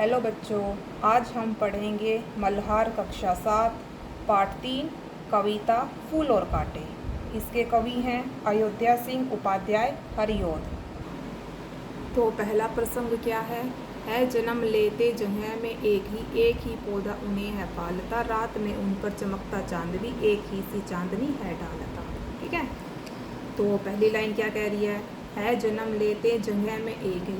Hello बच्चों, आज हम पढ़ेंगे मल्हार कक्षा 7 पाठ 3 कविता फूल और कांटे। इसके कवि हैं अयोध्या सिंह उपाध्याय हरिओद। तो पहला प्रसंग क्या है जन्म लेते जगह में एक ही पौधा उन्हें है पालता, रात में उन पर चमकता चांदनी, एक ही सी चांदनी है डालता। ठीक है, तो पहली लाइन क्या कह रही है जन्म लेते जगह में एक ही,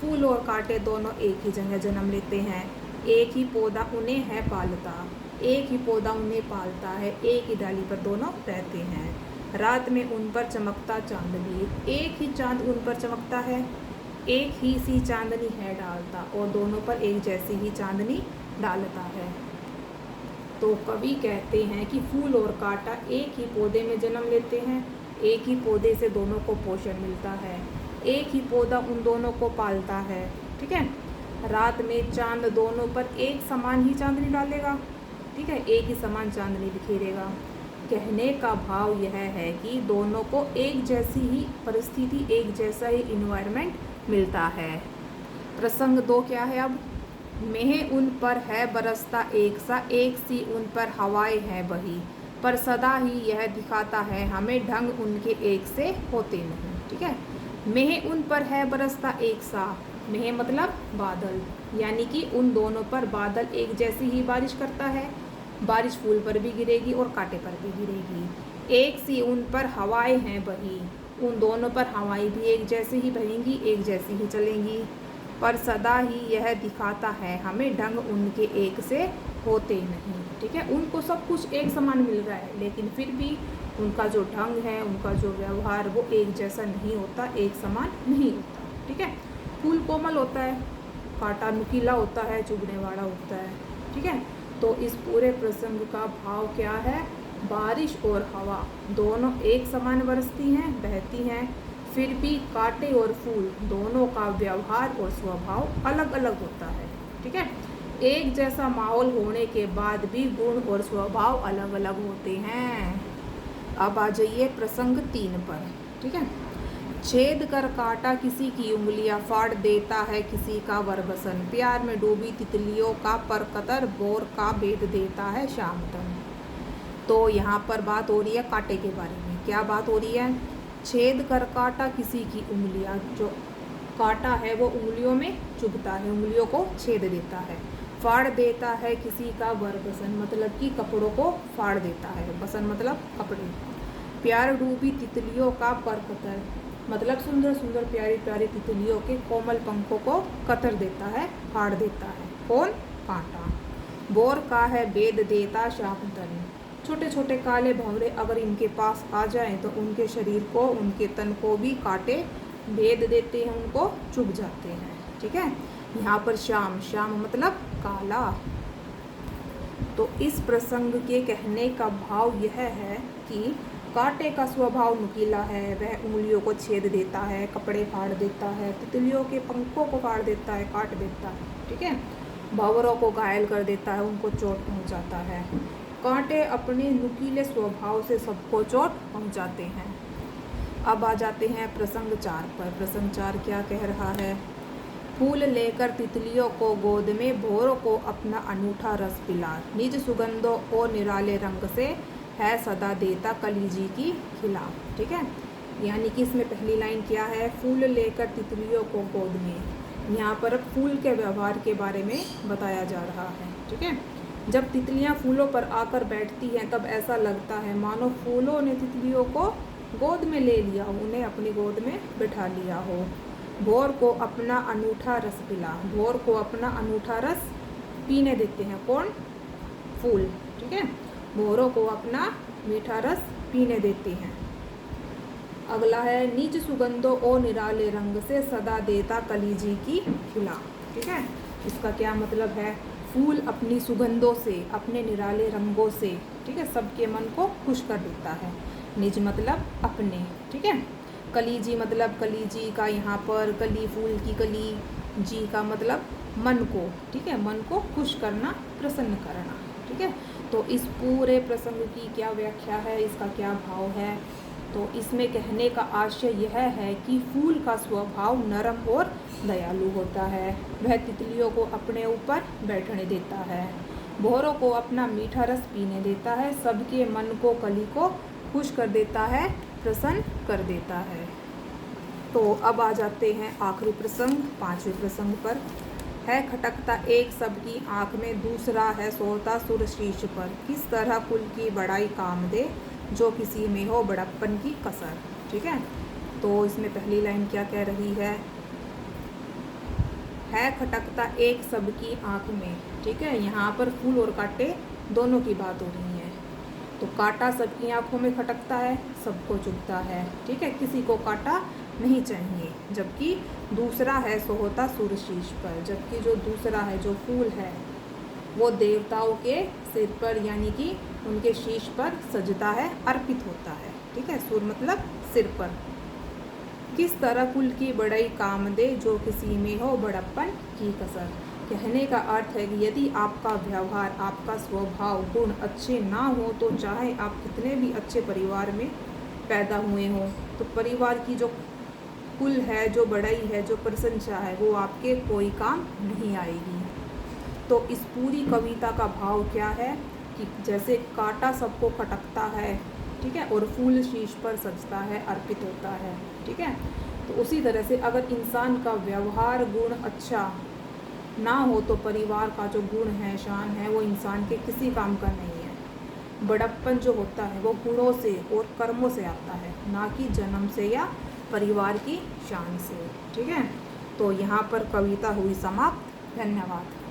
फूल और कांटे दोनों एक ही जगह जन्म लेते हैं, एक ही पौधा उन्हें है पालता, एक ही पौधा उन्हें पालता है, एक ही डाली पर दोनों रहते हैं, रात में उन पर चमकता चांदनी, एक ही चांद उन पर चमकता है, एक ही सी चांदनी है डालता, और दोनों पर एक जैसी ही चांदनी डालता है। तो कवि कहते हैं कि फूल और कांटा एक ही पौधे में जन्म लेते हैं, एक ही पौधे से दोनों को पोषण मिलता है, एक ही पौधा उन दोनों को पालता है। ठीक है, रात में चांद दोनों पर एक समान ही चांदनी डालेगा। ठीक है, एक ही समान चांदनी बिखेरेगा। कहने का भाव यह है कि दोनों को एक जैसी ही परिस्थिति, एक जैसा ही इन्वायरमेंट मिलता है। प्रसंग 2 क्या है अब, मेह उन पर है बरसता एक सा, एक सी उन पर हवाएं है बही, पर सदा ही यह दिखाता है हमें ढंग उनके एक से होते नहीं। ठीक है, मेह उन पर है बरसता एक सा, मेह मतलब बादल, यानी कि उन दोनों पर बादल एक जैसी ही बारिश करता है, बारिश फूल पर भी गिरेगी और कांटे पर भी गिरेगी। एक सी उन पर हवाएं हैं बही, उन दोनों पर हवाएं भी एक जैसी ही बहेंगी, एक जैसी ही चलेंगी, पर सदा ही यह दिखाता है हमें ढंग उनके एक से होते नहीं। ठीक है, उनको सब कुछ एक समान मिल रहा है, लेकिन फिर भी उनका जो ढंग है, उनका जो व्यवहार, वो एक जैसा नहीं होता, एक समान नहीं होता। ठीक है, फूल कोमल होता है, कांटा नुकीला होता है, चुभने वाला होता है। ठीक है, तो इस पूरे प्रसंग का भाव क्या है, बारिश और हवा दोनों एक समान बरसती हैं, बहती हैं, फिर भी कांटे और फूल दोनों का व्यवहार और स्वभाव अलग अलग होता है। ठीक है, एक जैसा माहौल होने के बाद भी गुण और स्वभाव अलग अलग होते हैं। अब आ जाइए प्रसंग 3 पर। ठीक है, छेद कर काटा किसी की उंगलियां, फाड़ देता है किसी का वरबसन, प्यार में डूबी तितलियों का पर कतर, बोर का भेद देता है शाम तन। तो यहाँ पर बात हो रही है कांटे के बारे में। क्या बात हो रही है, छेद कर काटा किसी की उंगलियां, जो कांटा है वो उंगलियों में चुभता है, उंगलियों को छेद देता है। फाड़ देता है किसी का वरबसन, मतलब कि कपड़ों को फाड़ देता है, बसन मतलब कपड़े। प्यार डूबी तितलियों का पर कतर, मतलब सुंदर सुंदर प्यारी प्यारी तितलियों के कोमल पंखों को कतर देता है, फाड़ देता है। कौन, कांटा। बोर का है भेद देता शाम तन, छोटे छोटे काले भंवरे अगर इनके पास आ जाएं तो उनके शरीर को, उनके तन को भी कांटे भेद देते हैं, उनको चुभ जाते हैं। ठीक है, यहाँ पर शाम, शाम मतलब काला। तो इस प्रसंग के कहने का भाव यह है कि कांटे का स्वभाव नुकीला है, वह उंगलियों को छेद देता है, कपड़े फाड़ देता है, तितलियों के पंखों को फाड़ देता है, काट देता है। ठीक है, भंवरों को घायल कर देता है, उनको चोट पहुंचाता है। कांटे अपने नुकीले स्वभाव से सबको चोट पहुंचाते हैं। अब आ जाते हैं प्रसंग 4 पर। प्रसंग 4 क्या कह रहा है, फूल लेकर तितलियों को गोद में, भौरों को अपना अनूठा रस पिला, निज सुगंधों और निराले रंग से है सदा देता कलीजी की खिला। ठीक है, यानी कि इसमें पहली लाइन क्या है, फूल लेकर तितलियों को गोद में। यहाँ पर फूल के व्यवहार के बारे में बताया जा रहा है। ठीक है, जब तितलियाँ फूलों पर आकर बैठती हैं तब ऐसा लगता है मानो फूलों ने तितलियों को गोद में ले लिया हो, उन्हें अपनी गोद में बिठा लिया हो। भौर को अपना अनूठा रस पिला, भौर को अपना अनूठा रस पीने देते हैं। कौन, फूल। ठीक है, भौरों को अपना मीठा रस पीने देते हैं। अगला है, निज सुगंधों और निराले रंग से सदा देता कलीजी की खिला। ठीक है, इसका क्या मतलब है, फूल अपनी सुगंधों से, अपने निराले रंगों से, ठीक है, सबके मन को खुश कर देता है। निज मतलब अपने। ठीक है, कलीजी मतलब, कलीजी का यहाँ पर कली, फूल की कली, जी का मतलब मन को। ठीक है, मन को खुश करना, प्रसन्न करना। ठीक है, तो इस पूरे प्रसंग की क्या व्याख्या है, इसका क्या भाव है, तो इसमें कहने का आशय यह है कि फूल का स्वभाव नरम और दयालु होता है। वह तितलियों को अपने ऊपर बैठने देता है, भौरों को अपना मीठा रस पीने देता है, सबके मन को कली को खुश कर देता है, प्रसन्न कर देता है। तो अब आ जाते हैं आखिरी प्रसंग, 5वें प्रसंग पर। है खटकता एक सबकी आँख में, दूसरा है सोता सुर शीश पर। किस तरह कुल की बड़ाई काम दे, जो किसी में हो बड़प्पन की कसर। ठीक है, तो इसमें पहली लाइन क्या कह रही है खटकता एक सबकी आँख में। ठीक है, यहाँ पर फूल और कांटे दोनों की बात हो रही है। तो कांटा सबकी आँखों में खटकता है, सबको चुभता है। ठीक है, किसी को कांटा नहीं चाहिए। जबकि दूसरा है सोहता सुरशीश पर, जबकि जो दूसरा है जो फूल है वो देवताओं के सिर पर यानी कि उनके शीश पर सजता है, अर्पित होता है। ठीक है, सुर मतलब सिर पर। किस तरह कुल की बड़ाई काम दे, जो किसी में हो बड़प्पन की कसर। कहने का अर्थ है कि यदि आपका व्यवहार, आपका स्वभाव, गुण अच्छे ना हो तो चाहे आप कितने भी अच्छे परिवार में पैदा हुए हों, तो परिवार की जो कुल है, जो बड़ाई है, जो प्रशंसा है, वो आपके कोई काम नहीं आएगी। तो इस पूरी कविता का भाव क्या है कि जैसे कांटा सबको खटकता है, ठीक है, और फूल शीश पर सजता है, अर्पित होता है। ठीक है, तो उसी तरह से अगर इंसान का व्यवहार गुण अच्छा ना हो तो परिवार का जो गुण है, शान है, वो इंसान के किसी काम का नहीं है। बड़प्पन जो होता है वो गुणों से और कर्मों से आता है, ना कि जन्म से या परिवार की शान से। ठीक है, तो यहाँ पर कविता हुई समाप्त। धन्यवाद।